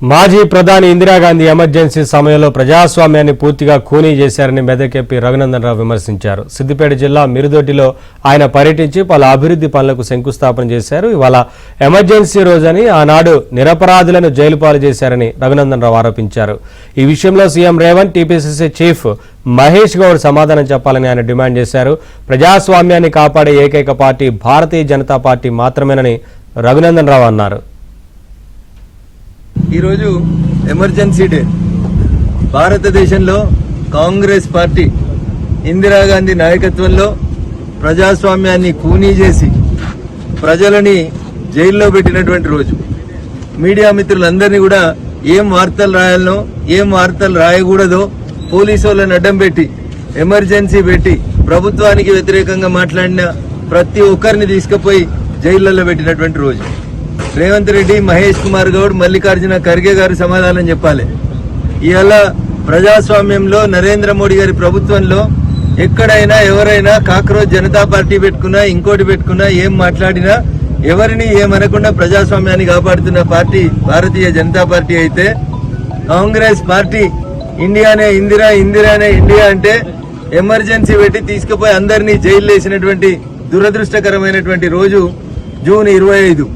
మాజీ ప్రధాని ఇందిరాగాంధీ ఎమర్జెన్సీ సమయంలో ప్రజాస్వామ్యాన్ని పూర్తిగా ఖూనీ చేశారని మెదక్ ఎంపీ రఘునందన్ రావు విమర్శించారు. సిద్దిపేట జిల్లా మిరుదొడ్డిలో ఆయన పర్యటించి పలు అభివృద్ధి పనులకు శంకుస్థాపన చేశారు. ఇవాళ ఎమర్జెన్సీ రోజని ఆనాడు నిరపరాధులను జైలు పాలు చేశారని రఘునందన్ రావు ఆరోపించారు. ఈ విషయంలో CM Revanth, TPCC chief Mahesh Goud సమాధానం చెప్పాలని ఆయన డిమాండ్ చేశారు. ప్రజాస్వామ్యాన్ని కాపాడే ఏకైక పార్టీ భారతీయ జనతా పార్టీ మాత్రమేనని రఘునందన్ రావు అన్నారు. ఈరోజు ఎమర్జెన్సీ డే. భారతదేశంలో కాంగ్రెస్ పార్టీ ఇందిరాగాంధీ నాయకత్వంలో ప్రజాస్వామ్యాన్ని ఖూనీ చేసి ప్రజలని జైల్లో పెట్టినటువంటి రోజు. మీడియా మిత్రులందరినీ కూడా ఏం వార్తలు రాయాలనో ఏం వార్తలు రాయకూడదో పోలీసు వాళ్ళని అడ్డం పెట్టి ఎమర్జెన్సీ పెట్టి ప్రభుత్వానికి వ్యతిరేకంగా మాట్లాడిన ప్రతి ఒక్కరిని తీసుకుపోయి జైళ్లలో పెట్టినటువంటి రోజు. రేవంత్ రెడ్డి, మహేష్ కుమార్ గౌడ్, మల్లికార్జున ఖర్గే గారు సమాధానం చెప్పాలి. ఇవాళ ప్రజాస్వామ్యంలో నరేంద్ర మోడీ గారి ప్రభుత్వంలో ఎక్కడైనా ఎవరైనా కాక్రోచ్ జనతా పార్టీ పెట్టుకున్నా ఇంకోటి పెట్టుకున్నా ఏం మాట్లాడినా ఎవరిని ఏమనకుండా ప్రజాస్వామ్యాన్ని కాపాడుతున్న పార్టీ భారతీయ జనతా పార్టీ అయితే, కాంగ్రెస్ పార్టీ ఇండియానే ఇందిరా, ఇందిరానే ఇండియా అంటే ఎమర్జెన్సీ పెట్టి తీసుకుపోయి అందరినీ జైలు వేసినటువంటి దురదృష్టకరమైనటువంటి రోజు జూన్ 25.